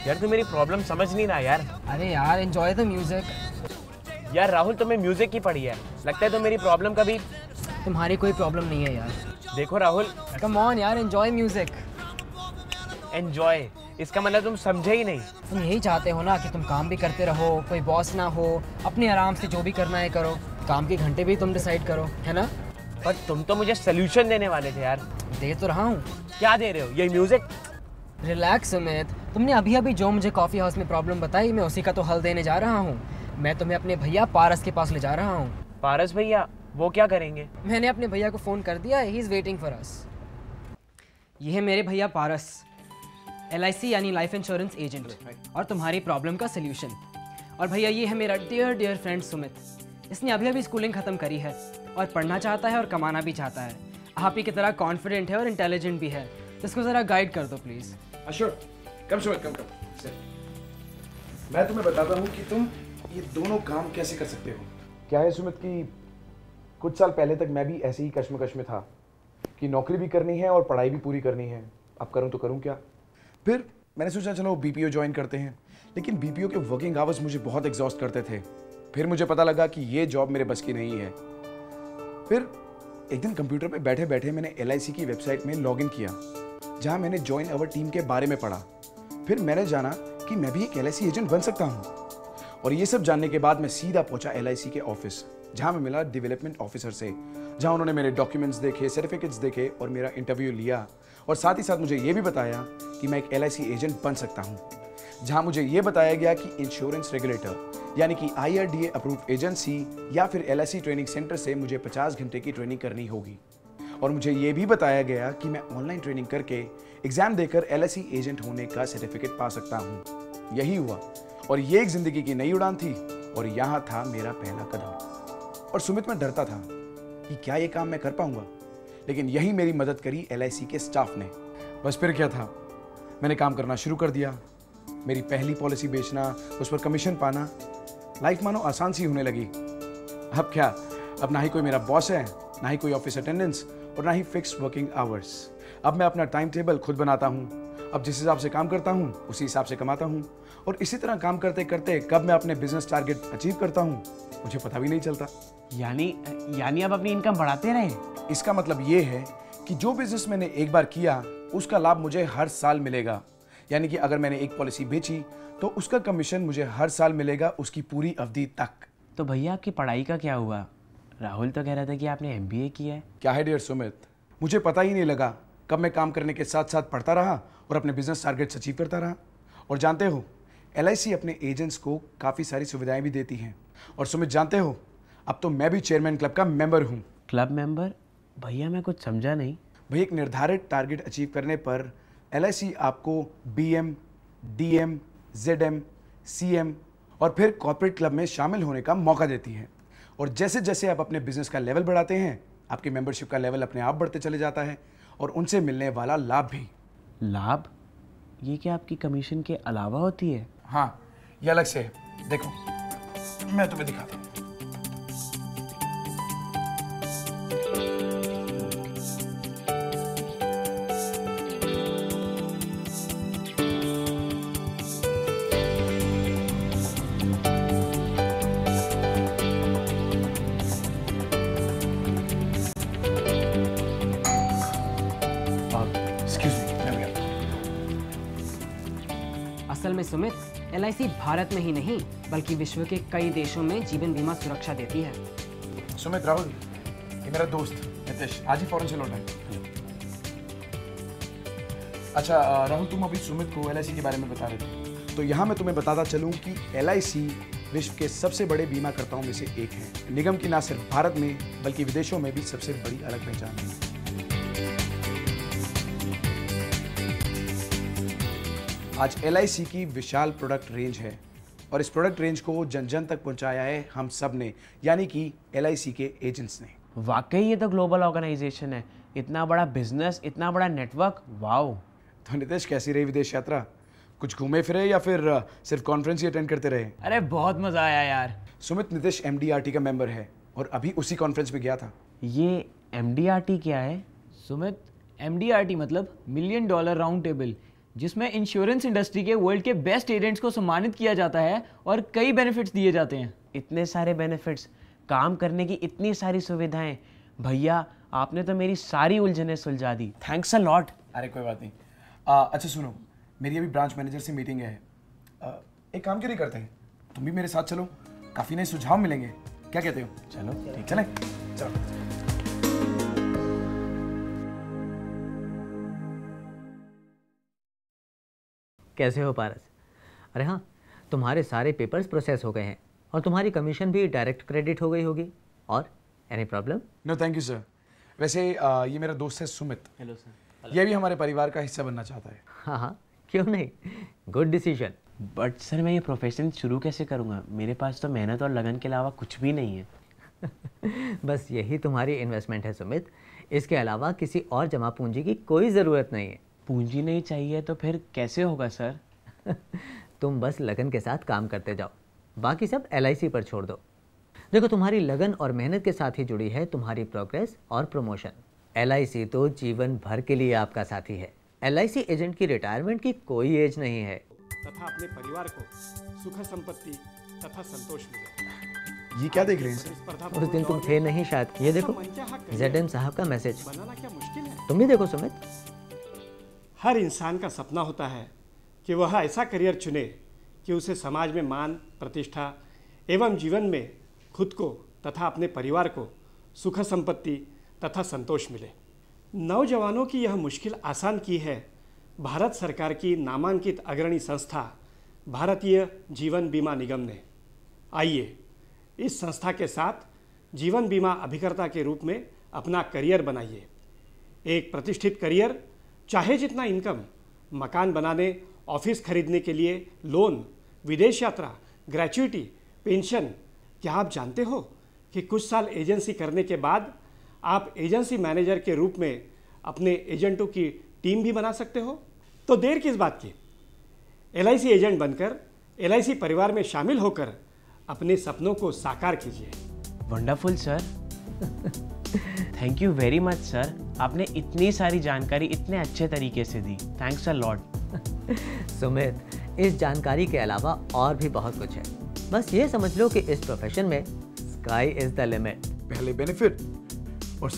यार तू मेरी प्रॉब्लम समझ नहीं रहा यार। अरे यार एंजॉय द म्यूजिक। यार राहुल तुम्हें म्यूजिक की पड़ी है, लगता है तो मेरी प्रॉब्लम का भी। तुम्हारी कोई प्रॉब्लम नहीं है यार। देखो राहुल, कम ऑन यार, एंजॉय म्यूजिक। एंजॉय इसका मतलब तुम समझे ही नहीं। तुम यही चाहते हो ना कि तुम काम भी करते रहो, कोई बॉस ना हो, अपने आराम से जो भी करना है करो, काम के घंटे भी तुम डिसाइड करो, है ना? पर तुम तो मुझे सोल्यूशन देने वाले थे यार। दे तो रहा हूँ। क्या दे रहे हो? ये म्यूजिक? रिलैक्स सुमित, तुमने अभी अभी जो मुझे कॉफ़ी हाउस में प्रॉब्लम बताई, मैं उसी का तो हल देने जा रहा हूँ। मैं तुम्हें अपने भैया पारस के पास ले जा रहा हूँ। पारस भैया? वो क्या करेंगे? मैंने अपने भैया को फ़ोन कर दिया है, he is waiting for us. ये है मेरे भैया पारस, LIC यानी लाइफ इंश्योरेंस एजेंट, और तुम्हारी प्रॉब्लम का सल्यूशन। और भैया ये है मेरा डियर डियर फ्रेंड सुमित। इसने अभी अभी स्कूलिंग ख़त्म करी है और पढ़ना चाहता है और कमाना भी चाहता है। आप ही की तरह कॉन्फिडेंट है और इंटेलिजेंट भी है, तो इसको ज़रा गाइड कर दो प्लीज़। अश्योर, कम सुमित, कम। मैं तुम्हें बताता हूँ कि तुम ये दोनों काम कैसे कर सकते हो। क्या है सुमित कि कुछ साल पहले तक मैं भी ऐसे ही कश्मकश में था कि नौकरी भी करनी है और पढ़ाई भी पूरी करनी है, अब करूँ तो करूँ क्या। फिर मैंने सोचा चलो BPO ज्वाइन करते हैं, लेकिन BPO के वर्किंग आवर्स मुझे बहुत एग्जॉस्ट करते थे। फिर मुझे पता लगा कि ये जॉब मेरे बस की नहीं है। फिर एक दिन कंप्यूटर पे बैठे बैठे मैंने LIC की वेबसाइट में लॉगिन किया, जहां मैंने ज्वाइन अवर टीम के बारे में पढ़ा। फिर मैंने जाना कि मैं भी एक LIC एजेंट बन सकता हूं। और ये सब जानने के बाद मैं सीधा पहुंचा LIC के ऑफिस, जहां मैं मिला डेवलपमेंट ऑफिसर से, जहां उन्होंने मेरे डॉक्यूमेंट्स देखे, सर्टिफिकेट्स देखे और मेरा इंटरव्यू लिया। और साथ ही साथ मुझे ये भी बताया कि मैं एक LIC एजेंट बन सकता हूँ। जहां मुझे ये बताया गया कि इंश्योरेंस रेगुलेटर यानी कि IRDA अप्रूव एजेंसी या फिर LIC ट्रेनिंग सेंटर से मुझे 50 घंटे की ट्रेनिंग करनी होगी। और मुझे ये भी बताया गया कि मैं ऑनलाइन ट्रेनिंग करके एग्जाम देकर LIC एजेंट होने का सर्टिफिकेट पा सकता हूँ। यही हुआ और ये एक जिंदगी की नई उड़ान थी और यहाँ था मेरा पहला कदम। और सुमित, मैं डरता था कि क्या ये काम मैं कर पाऊंगा, लेकिन यही मेरी मदद करी LIC के स्टाफ ने। बस फिर क्या था, मैंने काम करना शुरू कर दिया। मेरी पहली पॉलिसी बेचना, उस पर कमीशन पाना, लाइफ मानो आसान सी होने लगी। अब क्या, अब ना ही कोई मेरा बॉस है, ना ही कोई ऑफिस अटेंडेंस और ना ही फिक्स वर्किंग आवर्स। अब मैं अपना टाइम टेबल खुद बनाता हूँ। अब जिस हिसाब से काम करता हूँ उसी हिसाब से कमाता हूँ। और इसी तरह काम करते करते कब मैं अपने बिजनेस टारगेट अचीव करता हूँ मुझे पता भी नहीं चलता। यानी अब अपनी इनकम बढ़ाते रहे। इसका मतलब ये है कि जो बिजनेस मैंने एक बार किया उसका लाभ मुझे हर साल मिलेगा। यानी कि अगर मैंने एक पॉलिसी बेची तो उसका कमीशन मुझे हर साल मिलेगा, उसकी पूरी अवधि तक। तो भैया आपकी पढ़ाई का क्या हुआ? राहुल तो कह रहा था कि आपने MBA किया है। क्या है डियर सुमित, मुझे पता ही नहीं लगा कब मैं काम करने के साथ साथ पढ़ता रहा और अपने बिजनेस टारगेट्स अचीव करता रहा। और जानते हो, LIC अपने एजेंट्स को काफ़ी सारी सुविधाएं भी देती हैं। और सुमित जानते हो, अब तो मैं भी चेयरमैन क्लब का मेंबर हूँ। Club member? भैया मैं कुछ समझा नहीं। भाई, एक निर्धारित टारगेट अचीव करने पर LIC आपको BM, DM, ZM, CM और फिर कॉर्पोरेट क्लब में शामिल होने का मौका देती है। और जैसे जैसे आप अपने बिजनेस का लेवल बढ़ाते हैं, आपकी मेंबरशिप का लेवल अपने आप बढ़ते चले जाता है और उनसे मिलने वाला लाभ भी। लाभ? ये क्या आपकी कमीशन के अलावा होती है? हाँ, ये अलग से है। देखो, मैं तुम्हें दिखाता हूँ। असल में सुमित, LIC भारत में ही नहीं बल्कि विश्व के कई देशों में जीवन बीमा सुरक्षा देती है। सुमित, राहुल, ये मेरा दोस्त नितिश आज ही फॉरेन से लौटा है। अच्छा राहुल, तुम अभी सुमित को LIC के बारे में बता रहे थे, तो यहाँ मैं तुम्हें बताता चलूँ कि LIC विश्व के सबसे बड़े बीमाकर्ताओं में से एक है। निगम की न सिर्फ भारत में बल्कि विदेशों में भी सबसे बड़ी अलग पहचान है। आज LIC की विशाल प्रोडक्ट रेंज है और इस प्रोडक्ट रेंज को जन जन तक पहुंचाया है हम सब ने, यानी कि LIC के एजेंट्स ने। वाकई ये तो ग्लोबल ऑर्गेनाइजेशन है, इतना बड़ा बिजनेस, इतना बड़ा नेटवर्क। वाओ। तो नितेश, कैसी रही विदेश यात्रा? कुछ घूमे फिरे या फिर सिर्फ कॉन्फ्रेंस ही अटेंड करते रहे? अरे बहुत मजा आया यार। सुमित, नितेश MDRT का मेंबर है और अभी उसी कॉन्फ्रेंस में गया था। ये MDRT क्या है? सुमित, MDRT मतलब $1 मिलियन राउंड टेबल। जिसमें इंश्योरेंस इंडस्ट्री के वर्ल्ड के बेस्ट एजेंट्स को सम्मानित किया जाता है और कई बेनिफिट्स दिए जाते हैं। इतने सारे बेनिफिट्स, काम करने की इतनी सारी सुविधाएं, भैया आपने तो मेरी सारी उलझनें सुलझा दी। Thanks a lot. अरे कोई बात नहीं। अच्छा सुनो, मेरी अभी ब्रांच मैनेजर से मीटिंग है। एक काम क्यों नहीं करते हैं, तुम भी मेरे साथ चलो, काफ़ी नए सुझाव मिलेंगे। क्या कहते हो? चलो ठीक। चलें? चलो। कैसे हो पारस? अरे हाँ, तुम्हारे सारे पेपर्स प्रोसेस हो गए हैं और तुम्हारी कमीशन भी डायरेक्ट क्रेडिट हो गई होगी। और any problem? No thank you sir. वैसे ये मेरा दोस्त है सुमित। Hello sir. ये भी हमारे परिवार का हिस्सा बनना चाहता है। हाँ हाँ, क्यों नहीं, गुड डिसीजन। बट सर मैं ये प्रोफेशन शुरू कैसे करूँगा? मेरे पास तो मेहनत और लगन के अलावा कुछ भी नहीं है। बस यही तुम्हारी इन्वेस्टमेंट है सुमित, इसके अलावा किसी और जमा पूंजी की कोई ज़रूरत नहीं है। पूंजी नहीं चाहिए तो फिर कैसे होगा सर? तुम बस लगन के साथ काम करते जाओ, बाकी सब LIC पर छोड़ दो। देखो, तुम्हारी लगन और मेहनत के साथ ही जुड़ी है तुम्हारी प्रोग्रेस और प्रमोशन। LIC तो जीवन भर के लिए आपका साथी है। LIC एजेंट की रिटायरमेंट की कोई एज नहीं है। तथा अपने परिवार को सुख संपत्ति तथा संतोष मिले। ये क्या देख रहे हैं सर? प्रतिस्पर्धा उस दिन तुम थे नहीं शायद। ये देखो, ZM साहब का मैसेज। बनाना क्या मुश्किल है? तुम भी देखो सुमित। हर इंसान का सपना होता है कि वह ऐसा करियर चुने कि उसे समाज में मान, प्रतिष्ठा एवं जीवन में खुद को तथा अपने परिवार को सुख संपत्ति तथा संतोष मिले। नौजवानों की यह मुश्किल आसान की है भारत सरकार की नामांकित अग्रणी संस्था भारतीय जीवन बीमा निगम ने। आइए इस संस्था के साथ जीवन बीमा अभिकर्ता के रूप में अपना करियर बनाइए। एक प्रतिष्ठित करियर, चाहे जितना इनकम, मकान बनाने, ऑफिस खरीदने के लिए लोन, विदेश यात्रा, ग्रेच्युटी, पेंशन। क्या आप जानते हो कि कुछ साल एजेंसी करने के बाद आप एजेंसी मैनेजर के रूप में अपने एजेंटों की टीम भी बना सकते हो? तो देर किस बात की, LIC एजेंट बनकर LIC परिवार में शामिल होकर अपने सपनों को साकार कीजिए। Wonderful sir. Thank you very much sir, आपने इतनी सारी जानकारी इतने अच्छे तरीके से दी। Thanks a lot. सुमित, इस जानकारी के अलावा और भी बहुत कुछ है। बस ये समझ लो कि इस प्रोफेशन में स्काई इज द लिमिट। पहले बेनिफिट और